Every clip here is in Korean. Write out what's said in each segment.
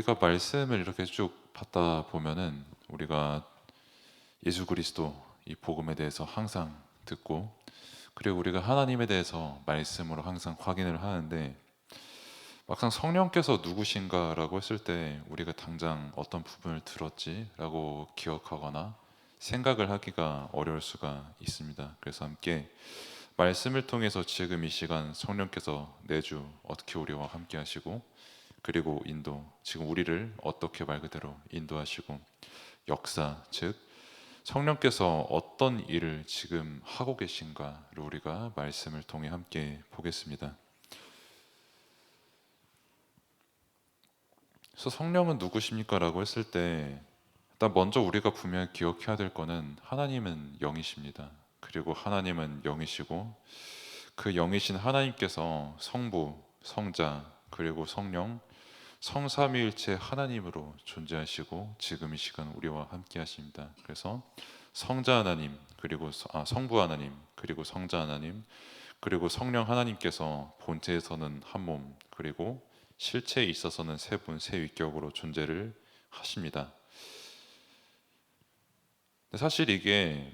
우리가 말씀을 이렇게 쭉 받다 보면은 우리가 예수 그리스도 이 복음에 대해서 항상 듣고, 그리고 우리가 하나님에 대해서 말씀으로 항상 확인을 하는데, 막상 성령께서 누구신가라고 했을 때 우리가 당장 어떤 부분을 들었지라고 기억하거나 생각을 하기가 어려울 수가 있습니다. 그래서 함께 말씀을 통해서 지금 이 시간 성령께서 내주 어떻게 우리와 함께 하시고, 그리고 지금 우리를 어떻게 말 그대로 인도하시고, 역사, 즉 성령께서 어떤 일을 지금 하고 계신가를 우리가 말씀을 통해 함께 보겠습니다. 그래서 성령은 누구십니까? 라고 했을 때 일단 먼저 우리가 분명히 기억해야 될 거는 하나님은 영이십니다. 그리고 하나님은 영이시고, 그 영이신 하나님께서 성부, 성자, 그리고 성령, 성삼위일체 하나님으로 존재하시고 지금 이 시간 우리와 함께 하십니다. 그래서 성자 하나님, 그리고 성부 하나님, 그리고 성자 하나님, 그리고 성령 하나님께서 본체에서는 한 몸, 그리고 실체에 있어서는 세 분, 세 위격으로 존재를 하십니다. 사실 이게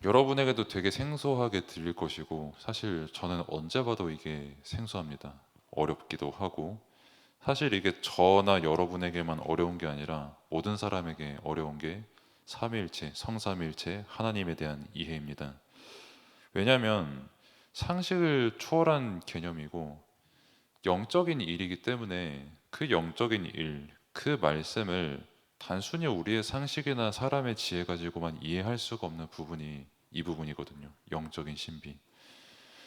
여러분에게도 되게 생소하게 들릴 것이고, 사실 저는 언제 봐도 이게 생소합니다. 어렵기도 하고, 사실 이게 저나 여러분에게만 어려운 게 아니라 모든 사람에게 어려운 게 삼위일체, 성삼위일체 하나님에 대한 이해입니다. 왜냐하면 상식을 초월한 개념이고 영적인 일이기 때문에 그 영적인 일, 그 말씀을 단순히 우리의 상식이나 사람의 지혜 가지고만 이해할 수가 없는 부분이 이 부분이거든요. 영적인 신비.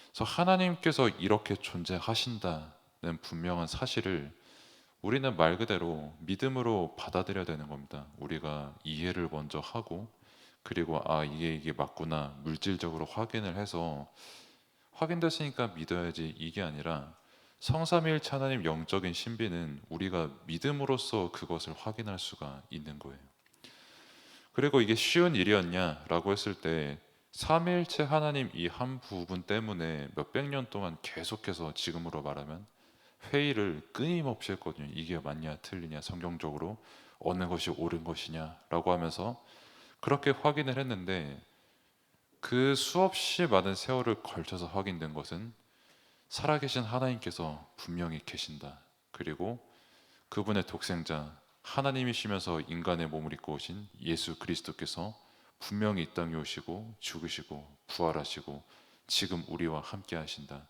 그래서 하나님께서 이렇게 존재하신다는 분명한 사실을 우리는 말 그대로 믿음으로 받아들여야 되는 겁니다. 우리가 이해를 먼저 하고, 그리고 이게 맞구나 물질적으로 확인을 해서 확인됐으니까 믿어야지, 이게 아니라 성삼위일체 하나님 영적인 신비는 우리가 믿음으로써 그것을 확인할 수가 있는 거예요. 그리고 이게 쉬운 일이었냐라고 했을 때 삼위일체 하나님 이 한 부분 때문에 몇백 년 동안 계속해서, 지금으로 말하면 회의를 끊임없이 했거든요. 이게 맞냐 틀리냐, 성경적으로 어느 것이 옳은 것이냐라고 하면서 그렇게 확인을 했는데, 그 수없이 많은 세월을 걸쳐서 확인된 것은 살아계신 하나님께서 분명히 계신다. 그리고 그분의 독생자 하나님이시면서 인간의 몸을 입고 오신 예수 그리스도께서 분명히 이 땅에 오시고 죽으시고 부활하시고 지금 우리와 함께 하신다.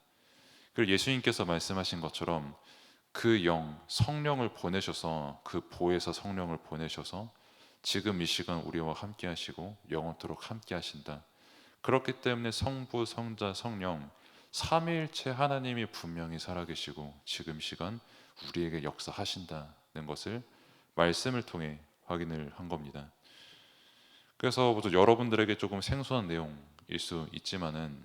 그리고 예수님께서 말씀하신 것처럼 그 성령을 보내셔서, 그 보혜사 성령을 보내셔서 지금 이 시간 우리와 함께 하시고 영원토록 함께 하신다. 그렇기 때문에 성부, 성자, 성령 삼위일체 하나님이 분명히 살아계시고 지금 시간 우리에게 역사하신다는 것을 말씀을 통해 확인을 한 겁니다. 그래서 모두 여러분들에게 조금 생소한 내용일 수 있지만은,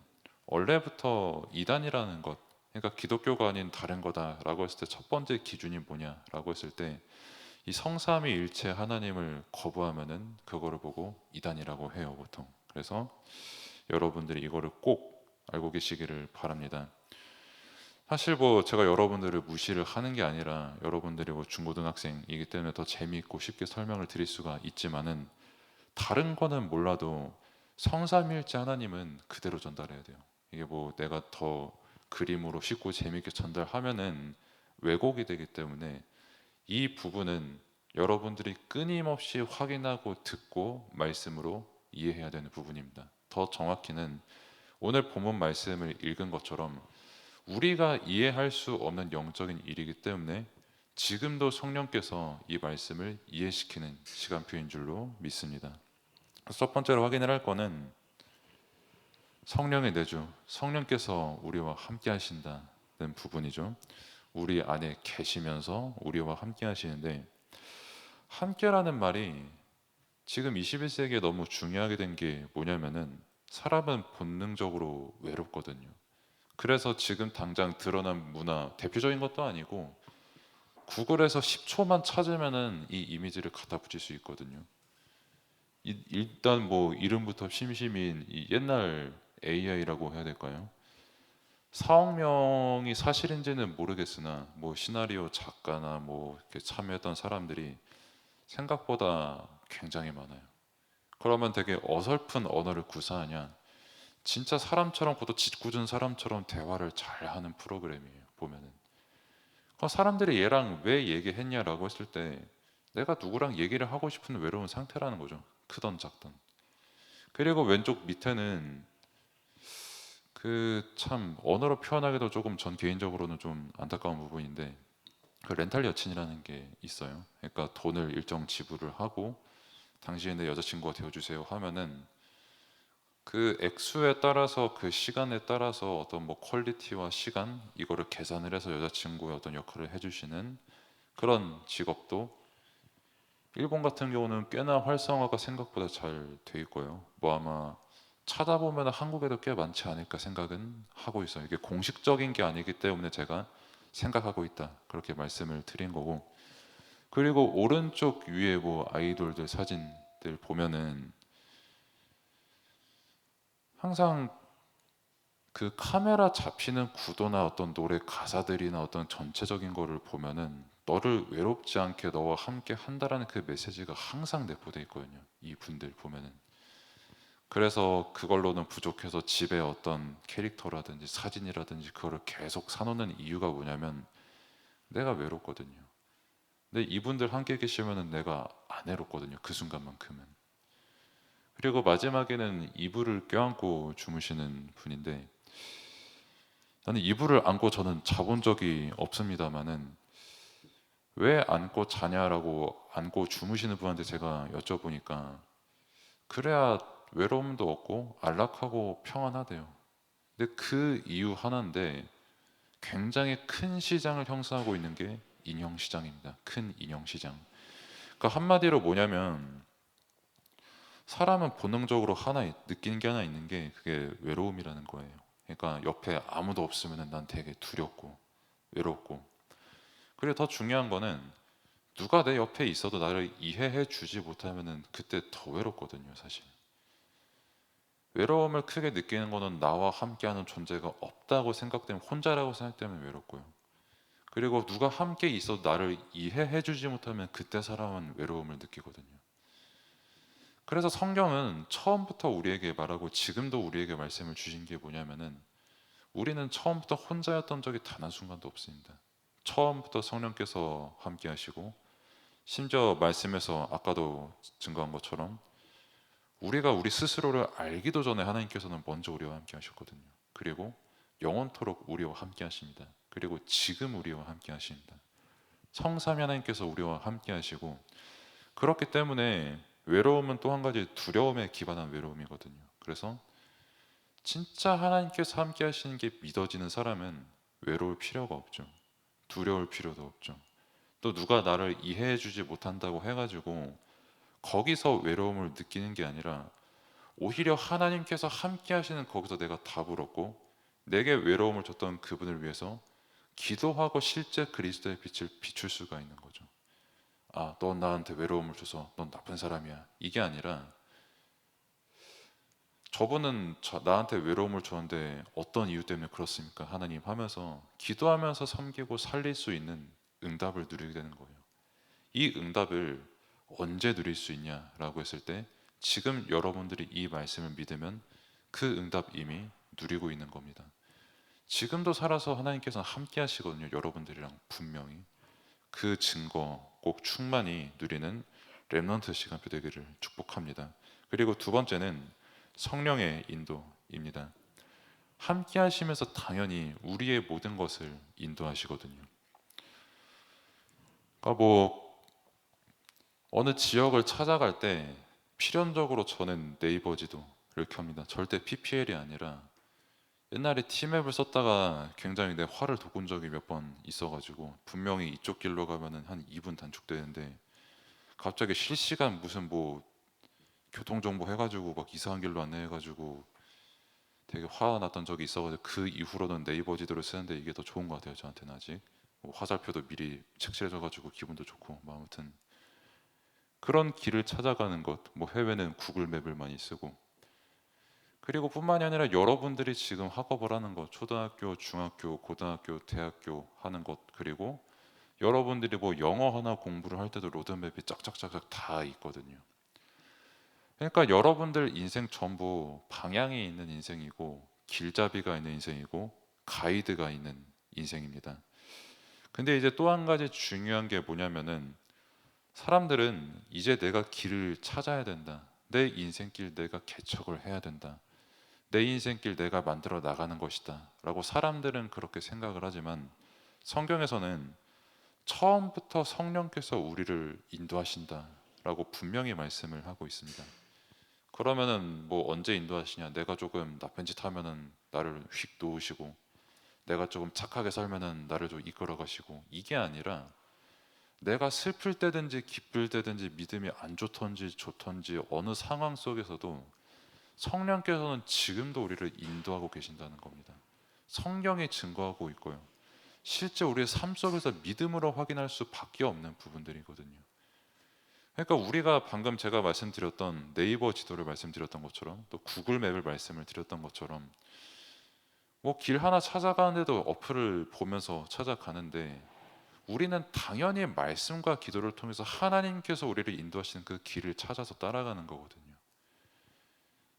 원래부터 이단이라는 것, 그러니까 기독교가 아닌 다른 거다라고 했을 때 첫 번째 기준이 뭐냐라고 했을 때 이 성삼위일체 하나님을 거부하면은 그거를 보고 이단이라고 해요, 보통. 그래서 여러분들이 이거를 꼭 알고 계시기를 바랍니다. 사실 제가 여러분들을 무시를 하는 게 아니라 여러분들이 중고등학생이기 때문에 더 재미있고 쉽게 설명을 드릴 수가 있지만은, 다른 거는 몰라도 성삼위일체 하나님은 그대로 전달해야 돼요. 이게 내가 더 그림으로 쉽고 재미있게 전달하면은 왜곡이 되기 때문에 이 부분은 여러분들이 끊임없이 확인하고 듣고 말씀으로 이해해야 되는 부분입니다. 더 정확히는 오늘 본문 말씀을 읽은 것처럼 우리가 이해할 수 없는 영적인 일이기 때문에 지금도 성령께서 이 말씀을 이해시키는 시간표인 줄로 믿습니다. 첫 번째로 확인을 할 거는 성령의 내주, 성령께서 우리와 함께 하신다는 부분이죠. 우리 안에 계시면서 우리와 함께 하시는데, 함께라는 말이 지금 21세기에 너무 중요하게 된 게 뭐냐면은, 사람은 본능적으로 외롭거든요. 그래서 지금 당장 드러난 문화, 대표적인 것도 아니고 구글에서 10초만 찾으면은 이 이미지를 갖다 붙일 수 있거든요. 일단 이름부터 심심인 이 옛날 AI라고 해야 될까요? 4억 명이 사실인지는 모르겠으나 뭐 시나리오 작가나 뭐 이렇게 참여했던 사람들이 생각보다 굉장히 많아요. 그러면 되게 어설픈 언어를 구사하냐? 진짜 사람처럼 고도 짓궂은 사람처럼 대화를 잘 하는 프로그램이에요. 보면은. 그럼 사람들이 얘랑 왜 얘기했냐라고 했을 때 내가 누구랑 얘기를 하고 싶은 외로운 상태라는 거죠. 크던 작던. 그리고 왼쪽 밑에는 그 참 언어로 표현하기도 조금 전 개인적으로는 좀 안타까운 부분인데 그 렌탈 여친이라는 게 있어요. 그러니까 돈을 일정 지불을 하고 당신이 내 여자친구가 되어주세요 하면은 그 액수에 따라서 그 시간에 따라서 어떤 뭐 퀄리티와 시간 이거를 계산을 해서 여자친구의 어떤 역할을 해주시는 그런 직업도 일본 같은 경우는 꽤나 활성화가 생각보다 잘 돼 있고요. 뭐 아마 찾아보면 한국에도 꽤 많지 않을까 생각은 하고 있어요. 이게 공식적인 게 아니기 때문에 제가 생각하고 있다 그렇게 말씀을 드린 거고 그리고 오른쪽 위에 뭐 아이돌들 사진들 보면은 항상 그 카메라 잡히는 구도나 어떤 노래 가사들이나 어떤 전체적인 거를 보면은 너를 외롭지 않게 너와 함께 한다라는 그 메시지가 항상 내포돼 있거든요. 이 분들 보면은. 그래서 그걸로는 부족해서 집에 어떤 캐릭터라든지 사진이라든지 그거를 계속 사놓는 이유가 뭐냐면 내가 외롭거든요. 근데 이분들 함께 계시면은 내가 안 외롭거든요. 그 순간만큼은. 그리고 마지막에는 이불을 껴안고 주무시는 분인데 나는 이불을 안고 저는 자본 적이 없습니다만은 왜 안고 자냐라고 안고 주무시는 분한테 제가 여쭤보니까 그래야 외로움도 없고 안락하고 평안하대요. 근데 그 이유 하나인데 굉장히 큰 시장을 형성하고 있는 게 인형 시장입니다. 큰 인형 시장. 그러니까 한마디로 뭐냐면 사람은 본능적으로 하나 느끼는 게 하나 있는 게 그게 외로움이라는 거예요. 그러니까 옆에 아무도 없으면 난 되게 두렵고 외롭고 그리고 더 중요한 거는 누가 내 옆에 있어도 나를 이해해 주지 못하면은 그때 더 외롭거든요, 사실. 외로움을 크게 느끼는 거는 나와 함께하는 존재가 없다고 생각되면 혼자라고 생각되면 외롭고요. 그리고 누가 함께 있어도 나를 이해해 주지 못하면 그때 사람은 외로움을 느끼거든요. 그래서 성경은 처음부터 우리에게 말하고 지금도 우리에게 말씀을 주신 게 뭐냐면은 우리는 처음부터 혼자였던 적이 단 한순간도 없습니다. 처음부터 성령께서 함께 하시고 심지어 말씀에서 아까도 증거한 것처럼 우리가 우리 스스로를 알기도 전에 하나님께서는 먼저 우리와 함께 하셨거든요. 그리고 영원토록 우리와 함께 하십니다. 그리고 지금 우리와 함께 하십니다. 성삼위 하나님께서 우리와 함께 하시고 그렇기 때문에 외로움은 또 한 가지 두려움에 기반한 외로움이거든요. 그래서 진짜 하나님께서 함께 하시는 게 믿어지는 사람은 외로울 필요가 없죠. 두려울 필요도 없죠. 또 누가 나를 이해해 주지 못한다고 해가지고 거기서 외로움을 느끼는 게 아니라 오히려 하나님께서 함께 하시는 거기서 내가 답을 얻고 내게 외로움을 줬던 그분을 위해서 기도하고 실제 그리스도의 빛을 비출 수가 있는 거죠. 아, 넌 나한테 외로움을 줘서 넌 나쁜 사람이야. 이게 아니라 저분은 나한테 외로움을 줬는데 어떤 이유 때문에 그렇습니까? 하나님 하면서 기도하면서 섬기고 살릴 수 있는 응답을 누리게 되는 거예요. 이 응답을 언제 누릴 수 있냐라고 했을 때 지금 여러분들이 이 말씀을 믿으면 그 응답 이미 누리고 있는 겁니다. 지금도 살아서 하나님께서는 함께 하시거든요. 여러분들이랑 분명히. 그 증거 꼭 충만히 누리는 렘넌트 시간표 되기를 축복합니다. 그리고 두 번째는 성령의 인도입니다. 함께 하시면서 당연히 우리의 모든 것을 인도하시거든요. 그러니까 뭐 어느 지역을 찾아갈 때 필연적으로 저는 네이버 지도를 켭니다. 절대 PPL이 아니라 옛날에 티맵을 썼다가 굉장히 내 화를 돋군 적이 몇 번 있어가지고 분명히 이쪽 길로 가면은 한 2분 단축되는데 갑자기 실시간 무슨 뭐 교통정보 해가지고 막 이상한 길로 안내해가지고 되게 화가 났던 적이 있어가지고 그 이후로는 네이버 지도를 쓰는데 이게 더 좋은 것 같아요. 저한테는 아직 뭐 화살표도 미리 색칠해져가지고 기분도 좋고 뭐 아무튼 그런 길을 찾아가는 것, 뭐 해외는 구글 맵을 많이 쓰고 그리고 뿐만이 아니라 여러분들이 지금 학업을 하는 것, 초등학교, 중학교, 고등학교, 대학교 하는 것, 그리고 여러분들이 뭐 영어 하나 공부를 할 때도 로드맵이 짝짝짝짝 다 있거든요. 그러니까 여러분들 인생 전부 방향이 있는 인생이고 길잡이가 있는 인생이고 가이드가 있는 인생입니다. 근데 이제 또 한 가지 중요한 게 뭐냐면은 사람들은 이제 내가 길을 찾아야 된다. 내 인생길 내가 개척을 해야 된다. 내 인생길 내가 만들어 나가는 것이다. 라고 사람들은 그렇게 생각을 하지만 성경에서는 처음부터 성령께서 우리를 인도하신다. 라고 분명히 말씀을 하고 있습니다. 그러면은 뭐 언제 인도하시냐? 내가 조금 나쁜 짓 하면은 나를 휙 놓으시고 내가 조금 착하게 살면은 나를 좀 이끌어 가시고 이게 아니라 내가 슬플 때든지 기쁠 때든지 믿음이 안 좋던지 좋던지 어느 상황 속에서도 성령께서는 지금도 우리를 인도하고 계신다는 겁니다. 성경이 증거하고 있고요. 실제 우리의 삶 속에서 믿음으로 확인할 수밖에 없는 부분들이거든요. 그러니까 우리가 방금 제가 말씀드렸던 네이버 지도를 말씀드렸던 것처럼 또 구글 맵을 말씀을 드렸던 것처럼 뭐 길 하나 찾아가는데도 어플을 보면서 찾아가는데 우리는 당연히 말씀과 기도를 통해서 하나님께서 우리를 인도하시는 그 길을 찾아서 따라가는 거거든요.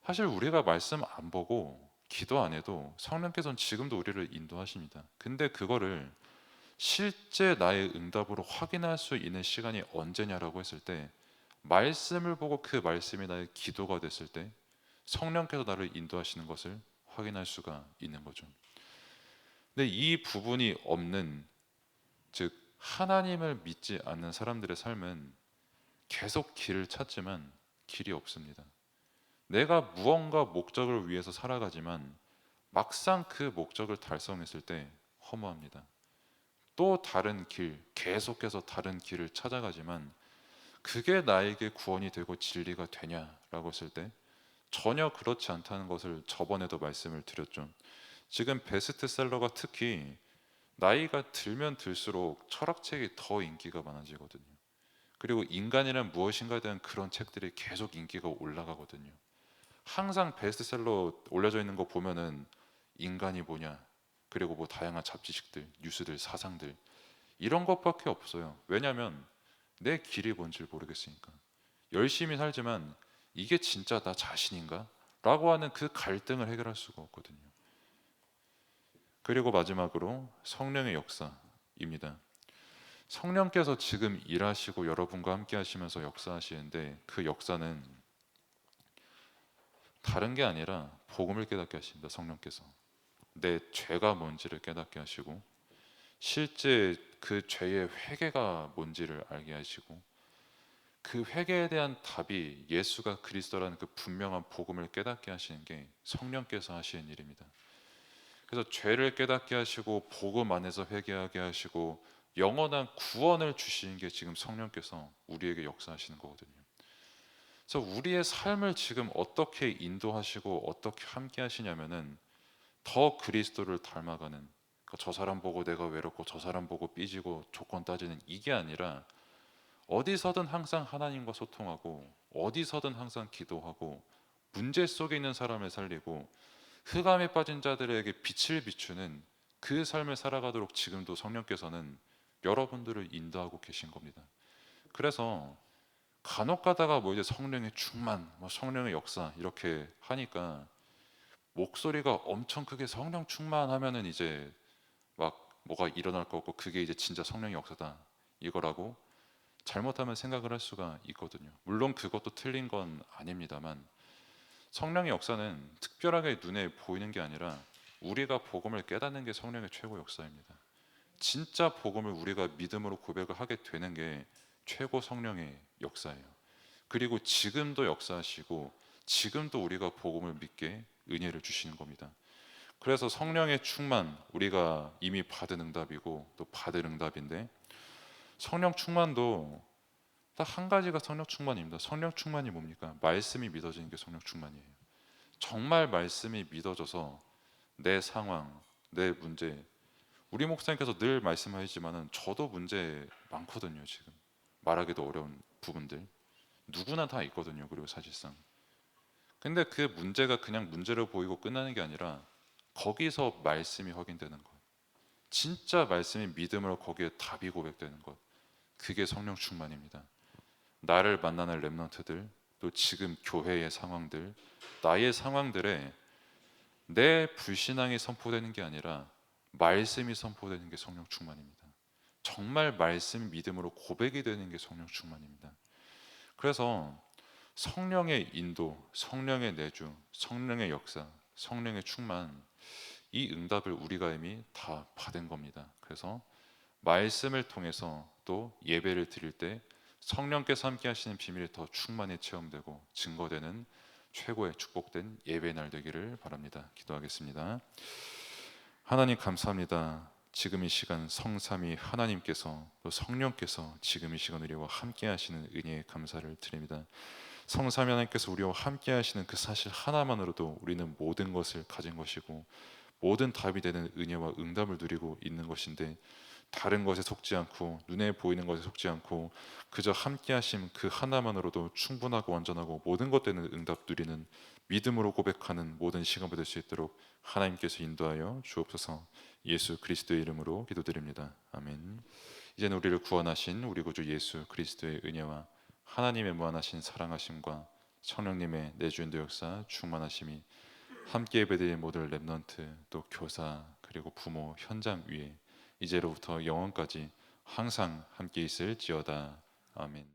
사실 우리가 말씀 안 보고 기도 안 해도 성령께서는 지금도 우리를 인도하십니다. 근데 그거를 실제 나의 응답으로 확인할 수 있는 시간이 언제냐라고 했을 때 말씀을 보고 그 말씀이 나의 기도가 됐을 때 성령께서 나를 인도하시는 것을 확인할 수가 있는 거죠. 근데 이 부분이 없는, 즉 하나님을 믿지 않는 사람들의 삶은 계속 길을 찾지만 길이 없습니다. 내가 무언가 목적을 위해서 살아가지만 막상 그 목적을 달성했을 때 허무합니다. 또 다른 길, 계속해서 다른 길을 찾아가지만 그게 나에게 구원이 되고 진리가 되냐라고 했을 때 전혀 그렇지 않다는 것을 저번에도 말씀을 드렸죠. 지금 베스트셀러가 특히 나이가 들면 들수록 철학책이 더 인기가 많아지거든요. 그리고 인간이란 무엇인가에 대한 그런 책들이 계속 인기가 올라가거든요. 항상 베스트셀러 올려져 있는 거 보면은 인간이 뭐냐, 그리고 뭐 다양한 잡지식들, 뉴스들, 사상들 이런 것밖에 없어요. 왜냐하면 내 길이 뭔지 모르겠으니까. 열심히 살지만 이게 진짜 나 자신인가? 라고 하는 그 갈등을 해결할 수가 없거든요. 그리고 마지막으로 성령의 역사입니다. 성령께서 지금 일하시고 여러분과 함께 하시면서 역사하시는데 그 역사는 다른 게 아니라 복음을 깨닫게 하십니다. 성령께서 내 죄가 뭔지를 깨닫게 하시고 실제 그 죄의 회개가 뭔지를 알게 하시고 그 회개에 대한 답이 예수가 그리스도라는 그 분명한 복음을 깨닫게 하시는 게 성령께서 하시는 일입니다. 그래서 죄를 깨닫게 하시고 복음 안에서 회개하게 하시고 영원한 구원을 주시는 게 지금 성령께서 우리에게 역사하시는 거거든요. 그래서 우리의 삶을 지금 어떻게 인도하시고 어떻게 함께 하시냐면은 더 그리스도를 닮아가는, 그러니까 저 사람 보고 내가 외롭고 저 사람 보고 삐지고 조건 따지는 이게 아니라 어디서든 항상 하나님과 소통하고 어디서든 항상 기도하고 문제 속에 있는 사람을 살리고 흑암에 빠진 자들에게 빛을 비추는 그 삶을 살아가도록 지금도 성령께서는 여러분들을 인도하고 계신 겁니다. 그래서 간혹 가다가 뭐 이제 성령의 충만, 뭐 성령의 역사 이렇게 하니까 목소리가 엄청 크게 성령 충만하면은 이제 막 뭐가 일어날 거 없고 그게 이제 진짜 성령의 역사다 이거라고 잘못하면 생각을 할 수가 있거든요. 물론 그것도 틀린 건 아닙니다만 성령의 역사는 특별하게 눈에 보이는 게 아니라 우리가 복음을 깨닫는 게 성령의 최고 역사입니다. 진짜 복음을 우리가 믿음으로 고백을 하게 되는 게 최고 성령의 역사예요. 그리고 지금도 역사하시고 지금도 우리가 복음을 믿게 은혜를 주시는 겁니다. 그래서 성령의 충만 우리가 이미 받은 응답이고 또 받은 응답인데 성령 충만도 딱 한 가지가 성령 충만입니다. 성령 충만이 뭡니까? 말씀이 믿어지는 게 성령 충만이에요. 정말 말씀이 믿어져서 내 상황, 내 문제, 우리 목사님께서 늘 말씀하시지만은 저도 문제 많거든요. 지금 말하기도 어려운 부분들 누구나 다 있거든요. 그리고 사실상 근데 그 문제가 그냥 문제로 보이고 끝나는 게 아니라 거기서 말씀이 확인되는 것. 진짜 말씀이 믿음으로 거기에 답이 고백되는 것. 그게 성령 충만입니다. 나를 만나는 렘넌트들, 또 지금 교회의 상황들, 나의 상황들에 내 불신앙이 선포되는 게 아니라 말씀이 선포되는 게 성령 충만입니다. 정말 말씀 믿음으로 고백이 되는 게 성령 충만입니다. 그래서 성령의 인도, 성령의 내주, 성령의 역사, 성령의 충만, 이 응답을 우리가 이미 다 받은 겁니다. 그래서 말씀을 통해서 또 예배를 드릴 때 성령께서 함께 하시는 비밀이 더 충만히 체험되고 증거되는 최고의 축복된 예배 날 되기를 바랍니다. 기도하겠습니다. 하나님 감사합니다. 지금 이 시간 성삼위 하나님께서 또 성령께서 지금 이 시간 우리와 함께 하시는 은혜에 감사를 드립니다. 성삼위 하나님께서 우리와 함께 하시는 그 사실 하나만으로도 우리는 모든 것을 가진 것이고 모든 답이 되는 은혜와 응답을 누리고 있는 것인데, 다른 것에 속지 않고 눈에 보이는 것에 속지 않고 그저 함께 하심 그 하나만으로도 충분하고 완전하고 모든 것 되는 응답 누리는 믿음으로 고백하는 모든 시간이 될 수 있도록 하나님께서 인도하여 주옵소서. 예수 그리스도의 이름으로 기도드립니다. 아멘. 이제는 우리를 구원하신 우리 구주 예수 그리스도의 은혜와 하나님의 무한하신 사랑하심과 성령님의 내주인도 역사 충만하심이 함께 예배드린 모든 렘넌트, 또 교사, 그리고 부모, 현장 위에 이제로부터 영원까지 항상 함께 있을지어다. 아멘.